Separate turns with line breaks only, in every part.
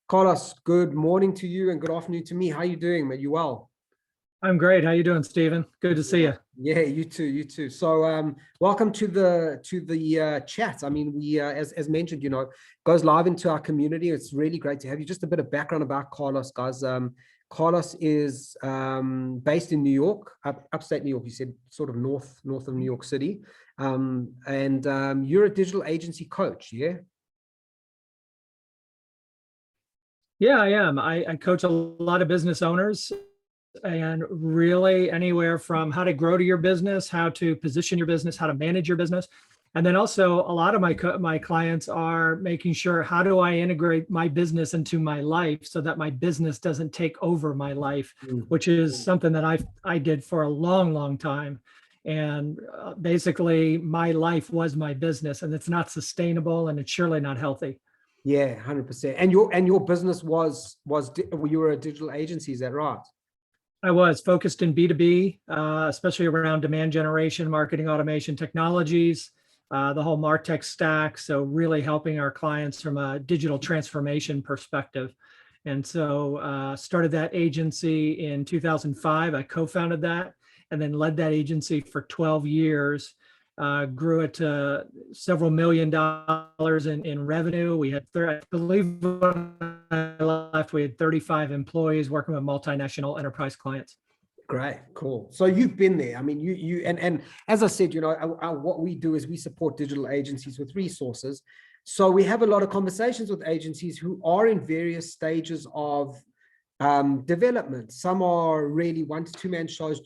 Carlos, good morning to you and good afternoon to me. How are you doing, man? You well?
I'm great. How you doing, Stephen? Good to see you.
Yeah, you too, you too. So, welcome to the chat. I mean, we as mentioned, goes live into our community. It's really great to have you. Just a bit of background about Carlos, guys. Carlos is based in New York, upstate New York. You said sort of north of New York City, and you're a digital agency coach, yeah?
Yeah, I am. I coach a lot of business owners, and really anywhere from how to grow to your business, how to position your business, how to manage your business. And then also a lot of my clients are making sure, how do I integrate my business into my life so that my business doesn't take over my life, which is something that I did for a long time. And basically my life was my business, and it's not sustainable, and it's surely not healthy.
Yeah, 100%. And your business you were a digital agency, is that right?
I was focused in B2B, especially around demand generation, marketing automation technologies, the whole MarTech stack. So really helping our clients from a digital transformation perspective. And so started that agency in 2005. I co-founded that and then led that agency for 12 years. Grew it to several $1 million in revenue. We had, I believe when I left, we had 35 employees working with multinational enterprise clients.
Great, cool. So you've been there. I mean, and as I said, what we do is we support digital agencies with resources. So we have a lot of conversations with agencies who are in various stages of development. Some are really 1 to 2-man shows.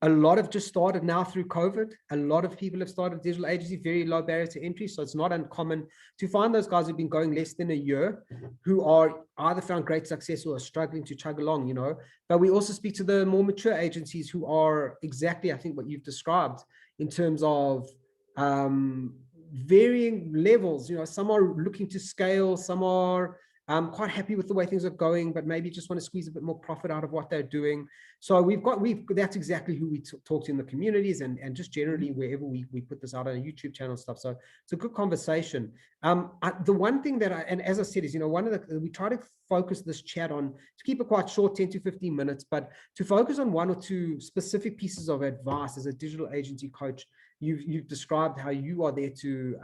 A lot have just started now through COVID. A lot of people have started digital agency, very low barrier to entry. So it's not uncommon to find those guys who've been going less than a year, who are either found great success or are struggling to chug along, But we also speak to the more mature agencies who are exactly, I think, what you've described in terms of varying levels. Some are looking to scale, some are quite happy with the way things are going, but maybe just want to squeeze a bit more profit out of what they're doing. So that's exactly who we talk to in the communities and just generally wherever we put this out on a YouTube channel and stuff. So it's a good conversation. The one thing that and as I said, is, we try to focus this chat on, to keep it quite short, 10 to 15 minutes, but to focus on 1 or 2 specific pieces of advice as a digital agency coach. You've described how you are there to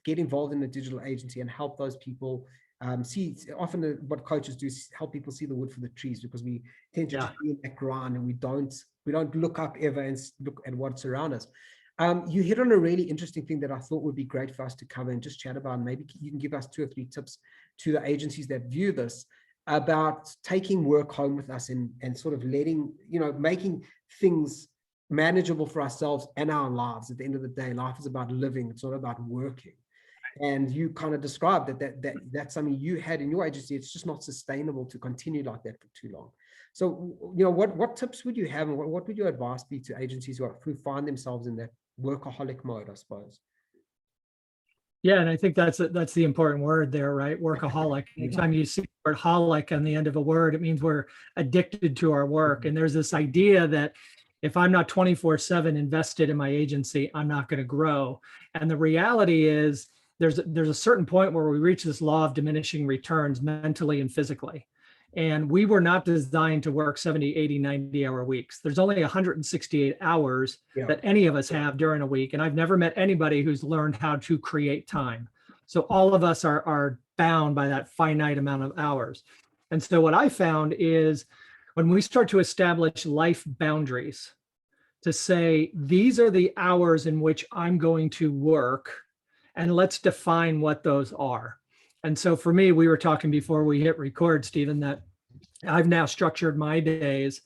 get involved in a digital agency and help those people often what coaches do is help people see the wood for the trees, because we tend to be in that ground and we don't look up ever and look at what's around us. You hit on a really interesting thing that I thought would be great for us to cover and just chat about. Maybe you can give us 2 or 3 tips to the agencies that view this about taking work home with us and sort of letting, making things manageable for ourselves and our lives. At the end of the day, life is about living. It's not about working. And you kind of described that's something you had in your agency. It's just not sustainable to continue like that for too long. So, what tips would you have, and what would your advice be to agencies who find themselves in that workaholic mode, I suppose?
Yeah, and I think that's the important word there, right? Workaholic. Anytime you see the word holic on the end of a word, it means we're addicted to our work. And there's this idea that if I'm not 24/7 invested in my agency, I'm not going to grow. And the reality is, there's a certain point where we reach this law of diminishing returns mentally and physically. And we were not designed to work 70, 80, 90-hour weeks. There's only 168 hours that any of us have during a week. And I've never met anybody who's learned how to create time. So all of us are bound by that finite amount of hours. And so what I found is, when we start to establish life boundaries, to say, these are the hours in which I'm going to work, and let's define what those are. And so for me, we were talking before we hit record, Stephen, that I've now structured my days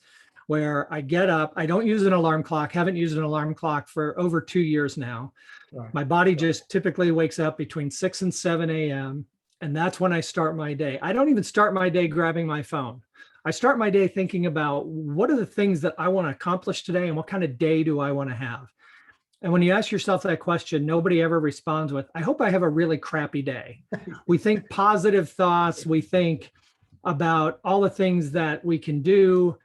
where I get up. I don't use an alarm clock, haven't used an alarm clock for over 2 years now. Right. My body just typically wakes up between 6 and 7 a.m. And that's when I start my day. I don't even start my day grabbing my phone. I start my day thinking about, what are the things that I want to accomplish today and what kind of day do I want to have? And when you ask yourself that question, nobody ever responds with, I hope I have a really crappy day. We think positive thoughts. We think about all the things that we can do,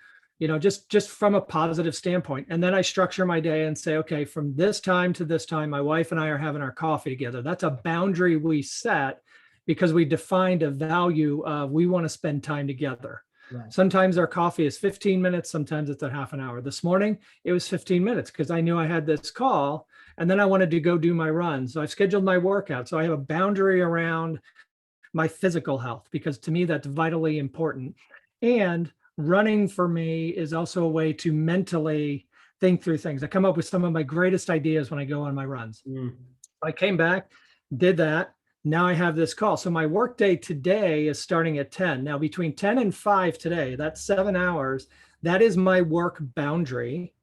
just from a positive standpoint. And then I structure my day and say, okay, from this time to this time, my wife and I are having our coffee together. That's a boundary we set because we defined a value of we want to spend time together.
Right.
Sometimes our coffee is 15 minutes, sometimes it's a half an hour. This morning, it was 15 minutes because I knew I had this call and then I wanted to go do my run. So I've scheduled my workout. So I have a boundary around my physical health because to me, that's vitally important. And running for me is also a way to mentally think through things. I come up with some of my greatest ideas when I go on my runs. I came back, did that. Now I have this call. So my work day today is starting at 10. Now between 10 and 5 today, that's 7 hours. That is my work boundary.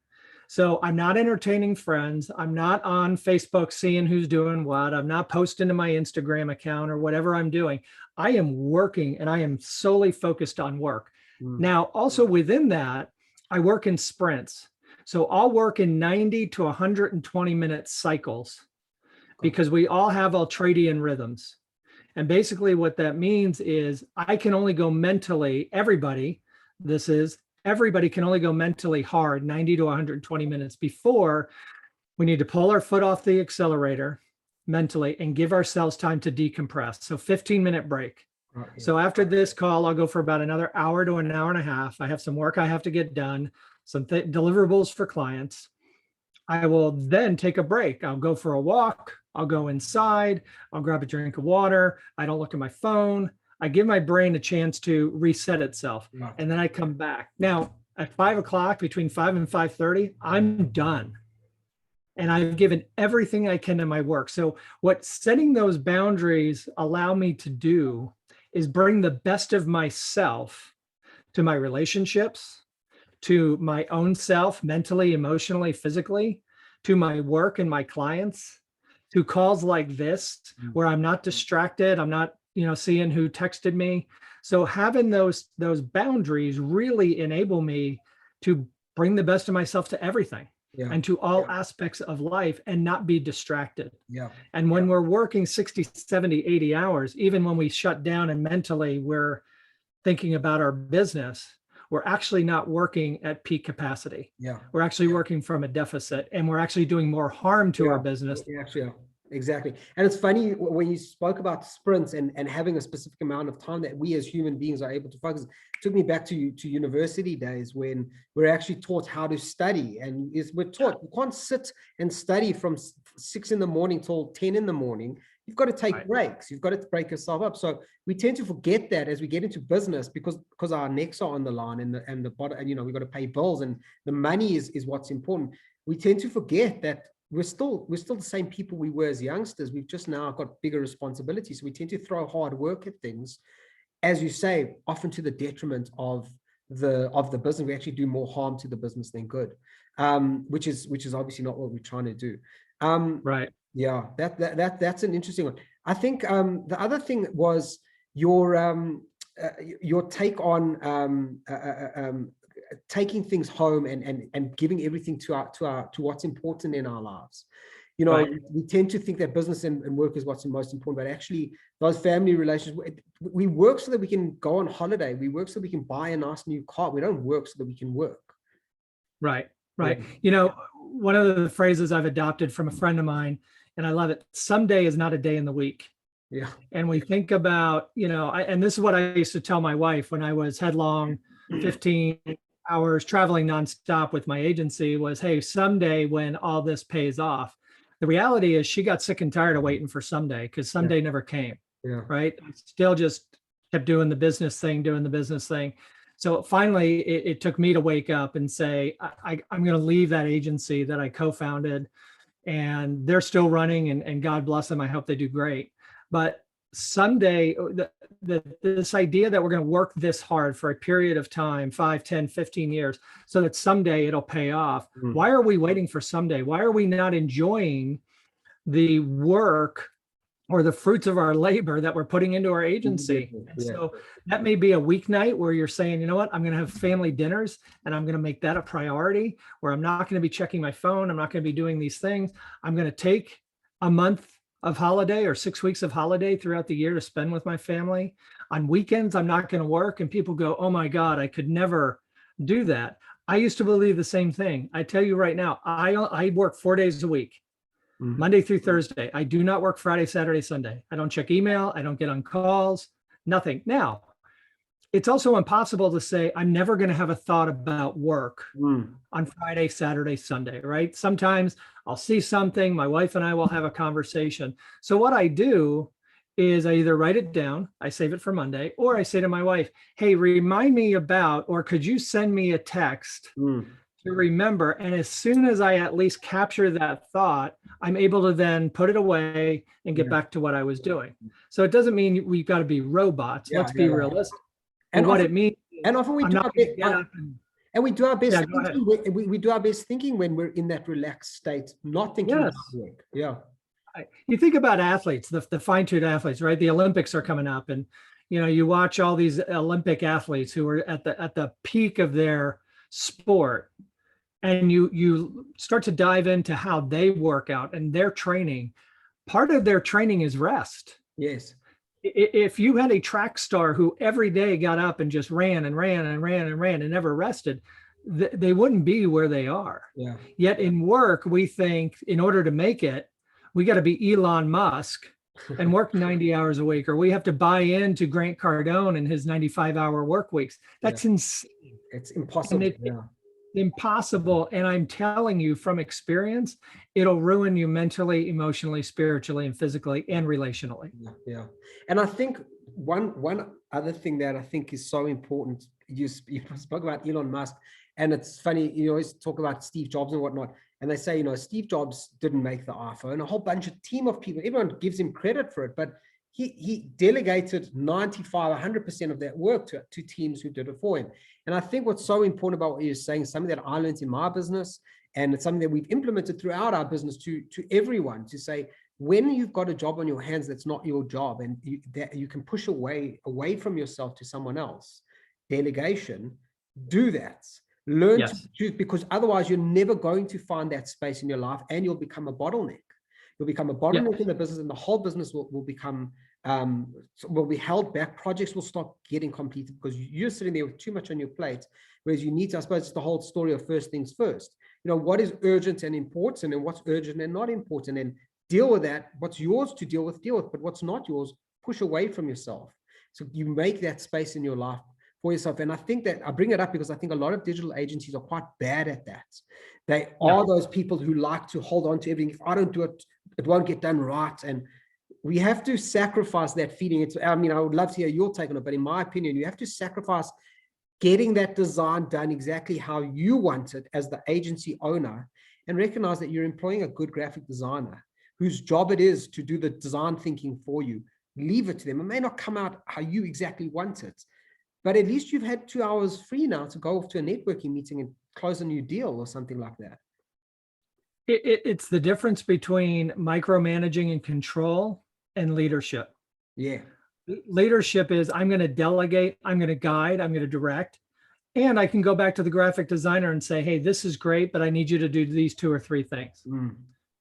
So I'm not entertaining friends. I'm not on Facebook seeing who's doing what. I'm not posting to my Instagram account or whatever I'm doing. I am working and I am solely focused on work. Now, also within that, I work in sprints. So I'll work in 90 to 120 minute cycles because we all have ultradian rhythms. And basically what that means is I can only go mentally, everybody can only go mentally hard 90 to 120 minutes before we need to pull our foot off the accelerator mentally and give ourselves time to decompress. So 15-minute break. So after this call, I'll go for about another hour to an hour and a half. I have some work I have to get done, some deliverables for clients. I will then take a break. I'll go for a walk. I'll go inside. I'll grab a drink of water. I don't look at my phone. I give my brain a chance to reset itself. And then I come back. Now at 5 o'clock, between 5 and 5:30, I'm done. And I've given everything I can to my work. So what setting those boundaries allow me to do is bring the best of myself to my relationships, to my own self, mentally, emotionally, physically, to my work and my clients, to calls like this, where I'm not distracted. I'm not, seeing who texted me. So having those boundaries really enable me to bring the best of myself to everything. And to all aspects of life and not be distracted. And when we're working 60, 70, 80 hours, even when we shut down and mentally we're thinking about our business, we're actually not working at peak capacity. We're actually working from a deficit and we're actually doing more harm to our business.
Exactly. And it's funny when you spoke about sprints and having a specific amount of time that we as human beings are able to focus. It took me back to university days when we're actually taught how to study, and we're taught you can't sit and study from 6 in the morning till 10 in the morning. You've got to take breaks. You've got to break yourself up. So we tend to forget that as we get into business because our necks are on the line and the bottom, and we've got to pay bills and the money is what's important. We tend to forget that we're still the same people we were as youngsters. We've just now got bigger responsibilities. So we tend to throw hard work at things, as you say, often to the detriment of the business. We actually do more harm to the business than good, which is obviously not what we're trying to do. Yeah, that's an interesting one. I think the other thing was your take on taking things home and giving everything to what's important in our lives. We tend to think that business and work is what's most important, but actually those family relations, we work so that we can go on holiday. We work so we can buy a nice new car. We don't work so that we can work.
Right. One of the phrases I've adopted from a friend of mine, and I love it, someday is not a day in the week. And we think about, and this is what I used to tell my wife when I was headlong 15 hours traveling nonstop with my agency was, hey, someday when all this pays off. The reality is she got sick and tired of waiting for someday because someday never came. Right. Still just kept doing the business thing. So finally, it took me to wake up and say, I'm going to leave that agency that I co-founded, and they're still running, and God bless them. I hope they do great. But someday, this idea that we're going to work this hard for a period of time, 5, 10, 15 years, so that someday it'll pay off. Why are we waiting for someday? Why are we not enjoying the work or the fruits of our labor that we're putting into our agency? So that may be a weeknight where you're saying, you know what, I'm going to have family dinners and I'm going to make that a priority, where I'm not going to be checking my phone. I'm not going to be doing these things. I'm going to take a month of holiday or 6 weeks of holiday throughout the year to spend with my family. On weekends, I'm not going to work. And people go, oh my God, I could never do that. I used to believe the same thing. I tell you right now, I work 4 days a week. Monday through Thursday. I do not work Friday, Saturday, Sunday. I don't check email. I don't get on calls, nothing. Now, it's also impossible to say I'm never going to have a thought about work on Friday, Saturday, Sunday, right? Sometimes I'll see something, my wife and I will have a conversation. So what I do is I either write it down, I save it for Monday, or I say to my wife, hey, remind me about, or could you send me a text to remember? And as soon as I at least capture that thought, I'm able to then put it away and get back to what I was doing. So it doesn't mean we've got to be robots. Let's be realistic. And what it means,
and often we
I'm
do
not
our
gonna
best,
get up
and we do our best
Yeah, go ahead.
thinking, we do our best thinking when we're in that relaxed state, not thinking about work. Yeah.
You think about athletes, the fine-tuned athletes, right? The Olympics are coming up, and you watch all these Olympic athletes who are at the peak of their sport, and you start to dive into how they work out and their training. Part of their training is rest.
Yes.
If you had a track star who every day got up and just ran and ran and ran and ran and never rested, they wouldn't be where they are.
Yeah.
Yet in work, we think in order to make it, we got to be Elon Musk and work 90 hours a week, or we have to buy into Grant Cardone and his 95-hour work weeks. That's insane.
It's impossible.
Impossible. And I'm telling you from experience, it'll ruin you mentally, emotionally, spiritually, and physically, and relationally.
Yeah. And I think one other thing that I think is so important, you spoke about Elon Musk, and it's funny, you always talk about Steve Jobs and whatnot, and they say, Steve Jobs didn't make the iPhone, a whole bunch of team of people, everyone gives him credit for it, but he delegated 100% of that work to teams who did it for him. And I think what's so important about what you're saying, something that I learned in my business, and it's something that we've implemented throughout our business to everyone, to say, when you've got a job on your hands that's not your job, and that you can push away from yourself to someone else, delegation, do that. Learn to choose, because otherwise you're never going to find that space in your life, and you'll become a bottleneck. You'll become a bottleneck in the business, and the whole business will become, will be held back. Projects will stop getting completed because you're sitting there with too much on your plate. Whereas you need to, I suppose it's the whole story of first things first. What is urgent and important, and what's urgent and not important, and deal with that. What's yours to deal with, but what's not yours, push away from yourself. So you make that space in your life for yourself. And I think that I bring it up because I think a lot of digital agencies are quite bad at that. They are those people who like to hold on to everything. If I don't do it, it won't get done right. And we have to sacrifice that feeling. I would love to hear your take on it, but in my opinion, you have to sacrifice getting that design done exactly how you want it as the agency owner, and recognize that you're employing a good graphic designer whose job it is to do the design thinking for you. Leave it to them. It may not come out how you exactly want it, but at least you've had 2 hours free now to go off to a networking meeting and close a new deal or something like that.
It's the difference between micromanaging and control and leadership.
Yeah.
Leadership is, I'm going to delegate, I'm going to guide, I'm going to direct, and I can go back to the graphic designer and say, hey, this is great, but I need you to do these 2 or 3 things,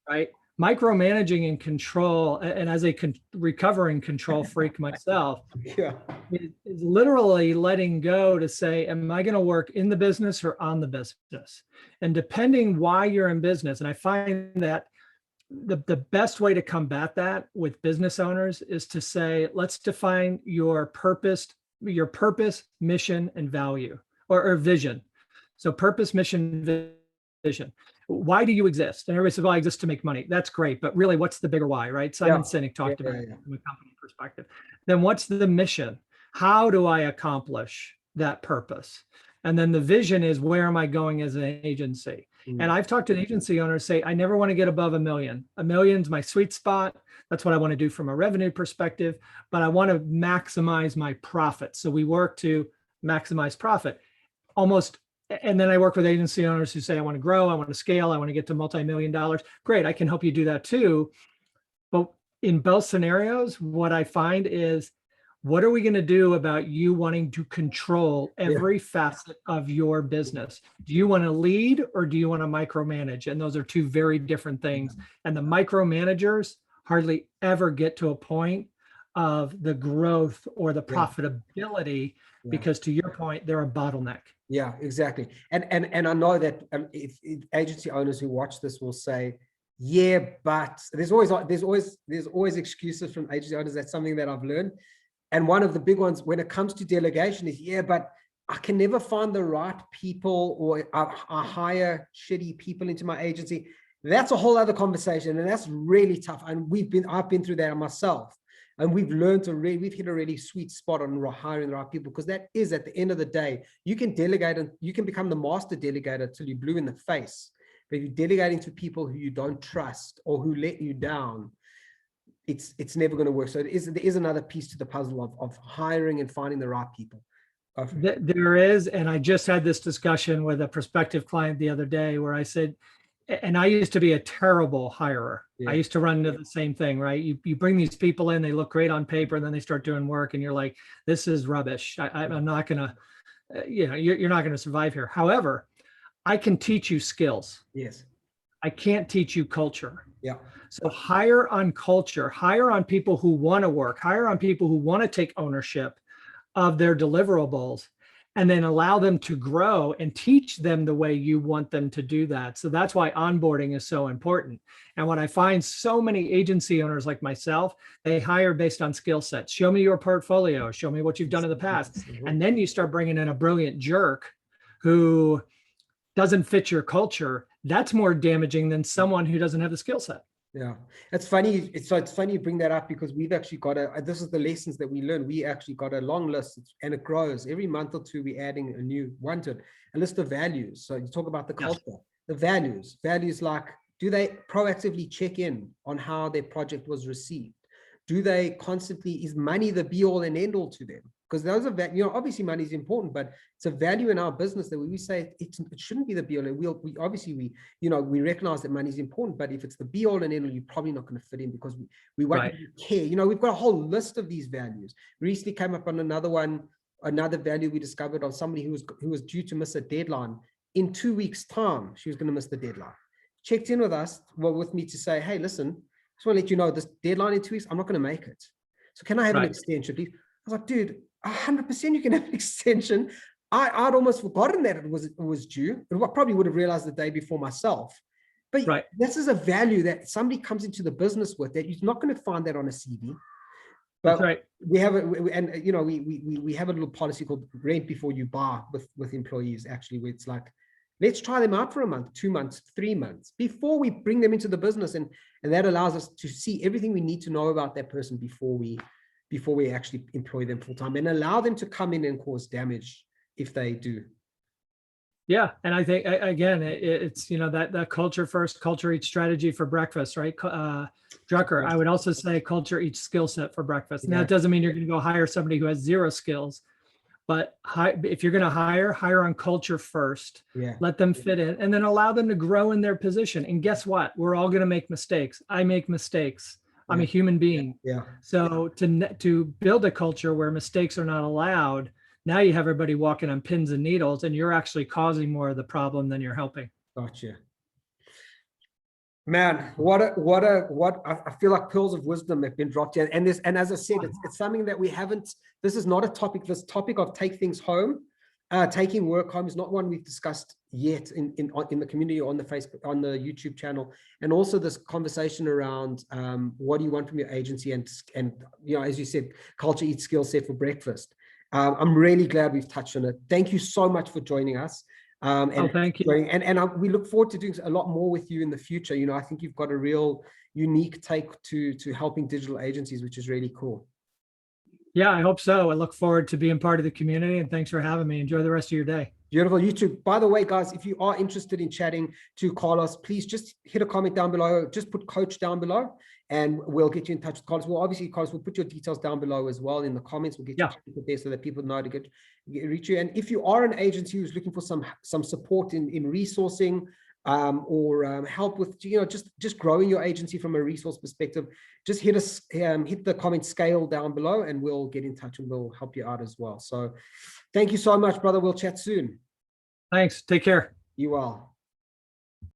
right? Micromanaging and control, and as a recovering control freak myself, is literally letting go to say, am I going to work in the business or on the business? And depending why you're in business, and I find that the best way to combat that with business owners is to say, let's define your purpose, mission, and value, or vision. So purpose, mission, vision. Why do you exist? And everybody says, well, I exist to make money. That's great. But really, what's the bigger why, right? Simon Sinek talked about it from a company perspective. Then what's the mission? How do I accomplish that purpose? And then the vision is, where am I going as an agency? And I've talked to agency owners say, I never want to get above $1 million. $1 million's my sweet spot. That's what I want to do from a revenue perspective, but I want to maximize my profit. So we work to maximize profit almost. And then I work with agency owners who say, I want to grow, I want to scale, I want to get to multi-million dollars. Great, I can help you do that too. But in both scenarios, what I find is, what are we going to do about you wanting to control every facet of your business? Do you want to lead, or do you want to micromanage? And those are 2 very different things. And the micromanagers hardly ever get to a point of the growth or the profitability, because to your point, they're a bottleneck. Yeah, exactly. And I know that if agency owners who watch this will say,
yeah, but there's always excuses from agency owners. That's something that I've learned. And one of the big ones when it comes to delegation is, yeah, but I can never find the right people, or I hire shitty people into my agency. That's a whole other conversation, and that's really tough. And I've been through that myself, and we've hit a really sweet spot on hiring the right people, because that is, at the end of the day, you can delegate and you can become the master delegator till you're blue in the face. But if you're delegating to people who you don't trust or who let you down, it's never going to work. So there is another piece to the puzzle of hiring and finding the right people.
There is, and I just had this discussion with a prospective client the other day where I said, and I used to be a terrible hirer.
Yeah.
I used to run into the same thing, right? You bring these people in, they look great on paper, and then they start doing work, and you're like, this is rubbish. I'm not going to, you're not going to survive here. However, I can teach you skills.
Yes.
I can't teach you culture.
Yeah.
So hire on culture, hire on people who want to work, hire on people who want to take ownership of their deliverables, and then allow them to grow and teach them the way you want them to do that. So that's why onboarding is so important. And what I find, so many agency owners like myself, they hire based on skill sets. Show me your portfolio, show me what you've done in the past. And then you start bringing in a brilliant jerk who doesn't fit your culture. That's more damaging than someone who doesn't have the skill set.
Yeah, it's funny. It's funny you bring that up, because we've actually got this is the lessons that we learn. We actually got a long list, and it grows every month or two. We're adding a new one to it, a list of values. So you talk about the culture, the values like, do they proactively check in on how their project was received? Do they constantly, is money the be all and end all to them? Because those are, obviously money is important, but it's a value in our business that we say it shouldn't be the be all. And we obviously, we recognize that money is important, but if it's the be all and end all, you're probably not going to fit in, because we won't care. We've got a whole list of these values. We recently came up on another value we discovered on somebody who was due to miss a deadline. In 2 weeks' time, she was going to miss the deadline. Checked in with me to say, hey, listen, just want to let you know this deadline in 2 weeks, I'm not going to make it. So can I have an extension, please? I was like, dude, 100% you can have an extension. I'd almost forgotten that it was due. I probably would have realized the day before myself. But this is a value that somebody comes into the business with, that you're not going to find that on a CV. But we have we have a little policy called rent before you buy with employees, actually, where it's like, let's try them out for a month, 2 months, 3 months before we bring them into the business. And that allows us to see everything we need to know about that person before we actually employ them full time, and allow them to come in and cause damage if they do.
Yeah. And I think, again, it's, that culture first, culture eats strategy for breakfast, right? Drucker, I would also say culture eats skill set for breakfast. Now, it doesn't mean you're going to go hire somebody who has zero skills, but if you're going to hire on culture first, let them fit in, and then allow them to grow in their position. And guess what? We're all going to make mistakes. I make mistakes. I'm a human being. So to build a culture where mistakes are not allowed, now you have everybody walking on pins and needles, and you're actually causing more of the problem than you're helping.
Gotcha. Man, I feel like pearls of wisdom have been dropped here. And as I said, it's something that we haven't, this is not a topic, this topic of take things home, taking work home is not one we've discussed yet in the community, or on the Facebook, on the YouTube channel. And also this conversation around what do you want from your agency, and as you said, culture eats skill set for breakfast. I'm really glad we've touched on it. Thank you so much for joining us.
Thank you.
And we look forward to doing a lot more with you in the future. I think you've got a real unique take to helping digital agencies, which is really cool.
Yeah, I hope so. I look forward to being part of the community, and thanks for having me. Enjoy the rest of your day.
Beautiful. You too. By the way, guys, if you are interested in chatting to Carlos, please just hit a comment down below. Just put coach down below, and we'll get you in touch with Carlos. Well, obviously, Carlos, we'll put your details down below as well in the comments. We'll get you there so that people know to reach you. And if you are an agency who's looking for some support in resourcing, or help with just growing your agency from a resource perspective, just hit the comment scale down below, and we'll get in touch and we'll help you out as well. So thank you so much, brother. We'll chat soon.
Thanks. Take care.
You are.